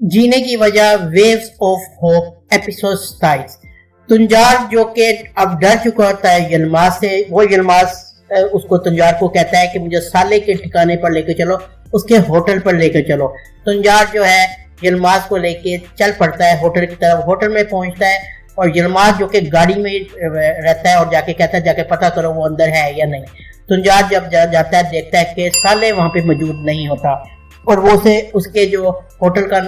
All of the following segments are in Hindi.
जीने की वजह, वेव्स ऑफ होप, एपिसोड 27। तुंजार जो कि अब डर चुका होता है यलमाज से, वो यलमाज उसको तुंजार को कहता है कि मुझे साले के ठिकाने पर लेकर चलो, उसके होटल पर लेकर चलो। तुंजार जो है यलमाज को लेके चल पड़ता है होटल की तरफ। होटल में पहुंचता है और यलमाज जो कि गाड़ी में रहता है और जाके कहता है जाके पता करो वो अंदर है या नहीं। तुंजार जब जाता है देखता है कि साले वहां पे मौजूद नहीं होता और वो से उसके जो होटल का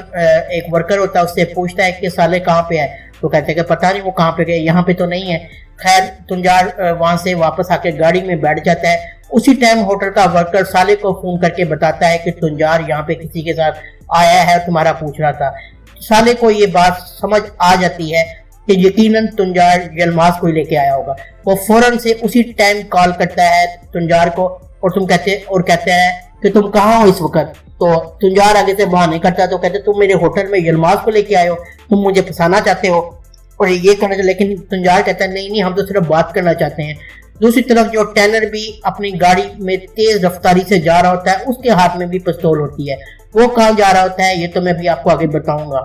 एक वर्कर होता है उससे पूछता है कि साले कहाँ पे है। तो कहते हैं कि पता नहीं वो कहाँ पे गए, यहाँ पे तो नहीं है। खैर तुंजार वहां से वापस आके गाड़ी में बैठ जाता है। उसी टाइम होटल का वर्कर साले को फोन करके बताता है कि तुंजार यहाँ पे किसी के साथ आया है, तुम्हारा पूछ रहा था। साले को ये बात समझ आ जाती है कि यकीनन तुंजार यलमाज को ही लेके आया होगा। वो फौरन से उसी टाइम कॉल करता है तुंजार को और कहते हैं कि तुम कहाँ हो इस वक्त। तो तुंजार आगे से बहाने करता है तो कहते तुम मेरे होटल में यलमाज को लेके आए हो, तुम मुझे फंसाना चाहते हो और ये करना चाहते। लेकिन तुंजार कहता है नहीं हम तो सिर्फ बात करना चाहते हैं। दूसरी तरफ जो टैनर भी अपनी गाड़ी में तेज रफ्तारी से जा रहा होता है, उसके हाथ में भी पिस्तौल होती है। वो कहाँ जा रहा होता है ये तो मैं भी आपको आगे बताऊंगा।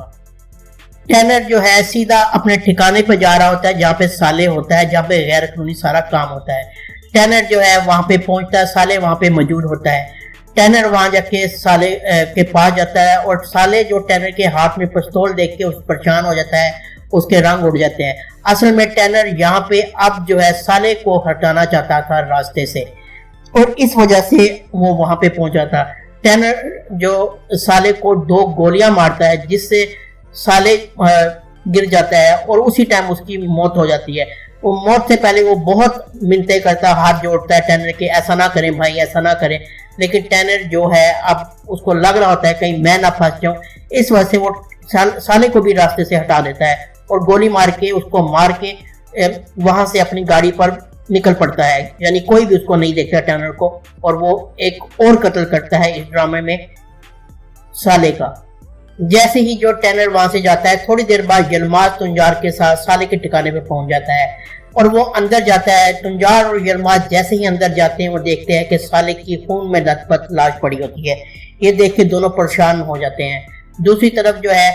टैनर जो है सीधा अपने ठिकाने पर जा रहा होता है जहाँ पे साले होता है, जहाँ पे गैर कानूनी सारा काम होता है। टैनर जो है वहां पे पहुंचता है, साले वहां पे मौजूद होता है। टैनर वहां जाके साले के पास जाता है और साले जो टैनर के हाथ में पिस्तौल देख के उस परेशान हो जाता है, उसके रंग उड़ जाते हैं। असल में टैनर यहाँ पे अब जो है साले को हटाना चाहता था रास्ते से और इस वजह से वो वहां पे पहुंचा था। टैनर जो साले को 2 गोलियां मारता है जिससे साले गिर जाता है और उसी टाइम उसकी मौत हो जाती है। वो मौत से पहले वो बहुत मिन्नतें करता है, हाथ जोड़ता है टैनर के, ऐसा ना करें भाई, ऐसा ना करें। लेकिन टैनर जो है अब उसको लग रहा होता है कहीं मैं ना फंस जाऊं, इस वजह से वो साले को भी रास्ते से हटा देता है और गोली मार के उसको मार के वहां से अपनी गाड़ी पर निकल पड़ता है। यानी कोई भी उसको नहीं देखता टैनर को, और वो एक और कत्ल करता है इस ड्रामे में साले का। जैसे ही जो टैनर वहां से जाता है, थोड़ी देर बाद यलमाज तुंजार के साथ साले के ठिकाने पे पहुंच जाता है और वो अंदर जाता है। तुंजार और यलमाज जैसे ही अंदर जाते हैं वो देखते हैं कि साले की खून में लथपथ लाश पड़ी होती है। ये देख के दोनों परेशान हो जाते हैं। दूसरी तरफ जो है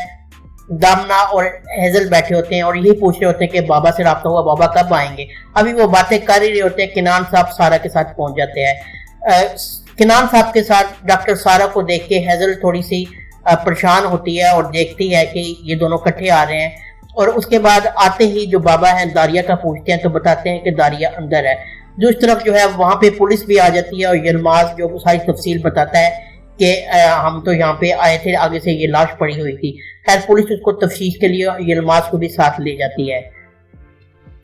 दामना और हेजल बैठे होते हैं और यही पूछ रहे होते हैं कि बाबा से राब्ता हुआ, बाबा कब आएंगे। अभी वो बातें कर ही रहे होते हैं, किनान साहब सारा के साथ पहुंच जाते हैं। किनान साहब के साथ डॉक्टर सारा को देख के हेजल थोड़ी सी परेशान होती है और देखती है कि ये दोनों इकट्ठे आ रहे हैं। और उसके बाद आते ही जो बाबा हैं दारिया का पूछते हैं तो बताते हैं कि दारिया अंदर है। दूसरी तरफ जो है वहां पे पुलिस भी आ जाती है और यलमाज जो सारी तफसील बताता है कि हम तो यहाँ पे आए थे, आगे से ये लाश पड़ी हुई थी। खैर पुलिस उसको तफ्तीश के लिए यलमाज को भी साथ ले जाती है।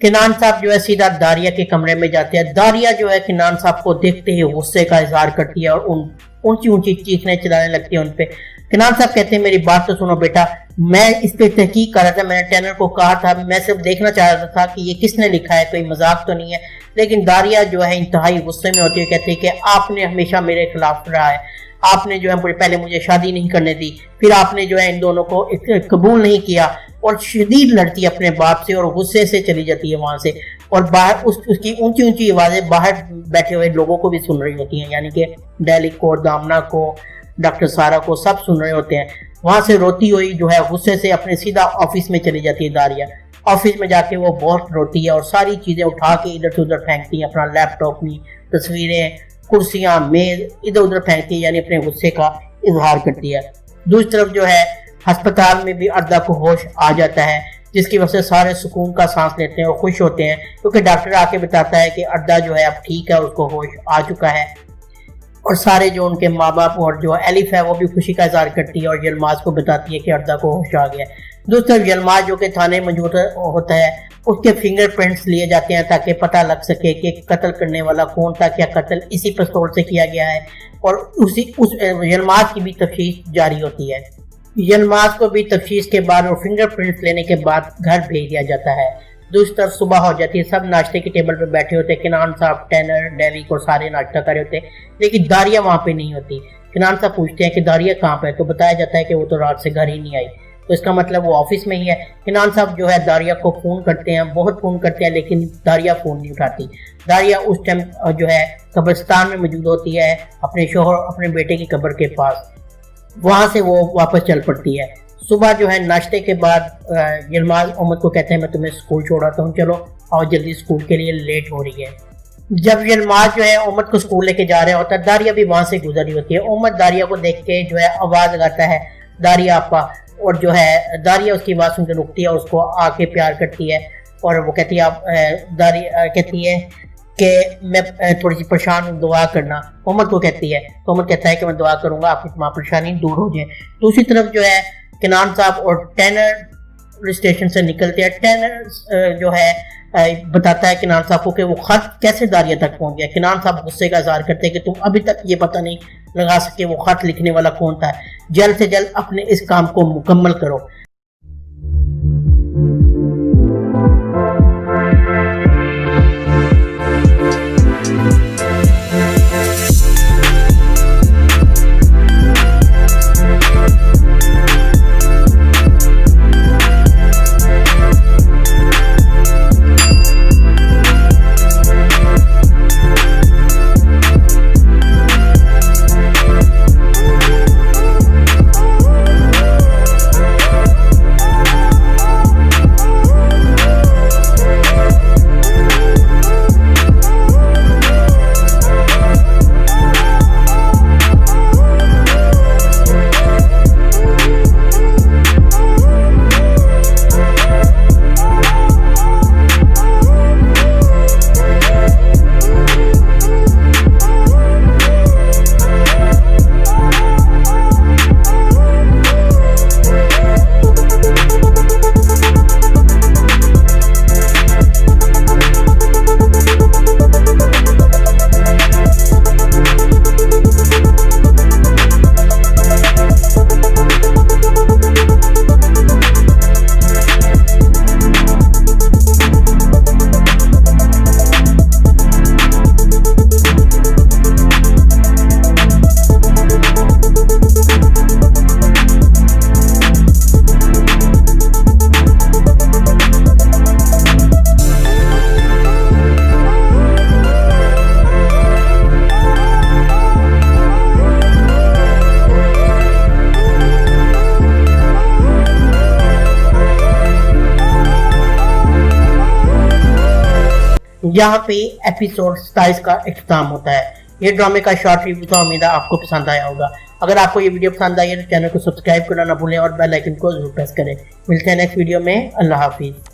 किनान साहब जो है सीधा दारिया के कमरे में जाते हैं। दारिया जो है किनान साहब को देखते ही गुस्से का इजहार करती है और ऊंची ऊंची चीखने चलाने लगती है उन पे। किनान साहब कहते हैं मेरी बात तो सुनो बेटा, मैं इस पे तहकीक कर रहा था, मैंने टैनर को कहा था, मैं सिर्फ देखना चाह रहा था कि ये किसने लिखा है, कोई मजाक तो नहीं है। लेकिन दारिया जो है इंतहाई गुस्से में होती है, कहती है कि आपने हमेशा मेरे खिलाफ रहा है, आपने जो है पहले मुझे शादी नहीं करने दी, फिर आपने जो है इन दोनों को कबूल नहीं किया, और शदीद लड़ती है अपने बाप से और गुस्से से चली जाती है वहां से। और बाहर उसकी ऊंची ऊंची आवाजें बाहर बैठे हुए लोगों को भी सुन रही होती हैं, यानी कि डेलिक को, दामना को, डॉक्टर सारा को, सब सुन रहे होते हैं। वहां से रोती हुई जो है गुस्से से अपने सीधा ऑफिस में चली जाती है दारिया। ऑफिस में जाके वो बहुत रोती है और सारी चीजें उठा के इधर से उधर फेंकती है, अपना लैपटॉप में तस्वीरें, कुर्सियां, मेज इधर उधर फेंकती है, यानी अपने गुस्से का इजहार करती है। दूसरी तरफ जो है अस्पताल में भी अर्दा को होश आ जाता है, जिसकी वजह से सारे सुकून का सांस लेते हैं और खुश होते हैं, क्योंकि डॉक्टर आके बताता है कि अर्दा जो है अब ठीक है, उसको होश आ चुका है। और सारे जो उनके माँ बाप और जो एलिफ है वो भी खुशी का इजहार करती है और यलमाज को बताती है कि अर्दा को होश आ गया। दूसरी तरफ यलमाज जो कि थाने मौजूद होता है, उसके फिंगरप्रिंट्स लिए जाते हैं ताकि पता लग सके कि कत्ल करने वाला कौन था, क्या कत्ल इसी पिस्तौल से किया गया है। और उस यलमाज की भी तफ्तीश जारी होती है। यलमाज को भी तफ्तीश के बाद और फिंगरप्रिंट्स लेने के बाद घर भेज दिया जाता है। दूसरी तरफ सुबह हो जाती है, सब नाश्ते की टेबल पे बैठे होते हैं। किनान साहब, टैनर, डेलिक और सारे नाश्ता कर रहे होते हैं, लेकिन दारिया वहां पे नहीं होती। किनान साहब पूछते हैं कि दारिया कहाँ पे है, तो बताया जाता है कि वो तो रात से घर ही नहीं आई, तो इसका मतलब वो ऑफिस में ही है। किनान साहब जो है दारिया को फोन करते हैं, बहुत फोन करते हैं, लेकिन दारिया फोन नहीं उठाती। दारिया उस टाइम जो है कब्रिस्तान में मौजूद होती है, अपने शोहर, अपने बेटे की कब्र के पास। वहां से वो वापस चल पड़ती है। सुबह जो है नाश्ते के बाद यलमाज उमद को कहते हैं मैं तुम्हें स्कूल छोड़ आता हूँ, चलो और जल्दी स्कूल के लिए लेट हो रही है। जब यलमाज जो है उमद को स्कूल लेके जा रहा होता है, दारिया भी वहां से गुजरी होती है। उमद दारिया को देख के जो है आवाज लगाता है दारिया आपा, और जो है दारिया उसकी आवाज सुनकर रुकती है और उसको आके प्यार करती है। और वो कहती है आप दारिया कहती है कि मैं थोड़ी सी परेशान हूँ, दुआ करना। उमद को कहती है तो उमद कहता है कि मैं दुआ करूंगा आपकी तमाम परेशानी दूर हो जाए। दूसरी तरफ जो है किनान साहब और टैनर स्टेशन से निकलते हैं। टैनर जो है बताता है किनान साहब को कि वो खत कैसे दारिया तक पहुंच गया। किनान साहब गुस्से का इजहार करते हैं कि तुम अभी तक ये पता नहीं लगा सके वो खत लिखने वाला कौन था, जल्द से जल्द अपने इस काम को मुकम्मल करो। यहाँ पे एपिसोड 27 का इख्तिताम होता है। ये ड्रामे का शॉर्ट रिव्यू था, उम्मीद है आपको पसंद आया होगा। अगर आपको ये वीडियो पसंद आई है तो चैनल को सब्सक्राइब करना ना भूलें और बेल आइकन को जरूर प्रेस करें। मिलते हैं नेक्स्ट वीडियो में। अल्लाह हाफिज़।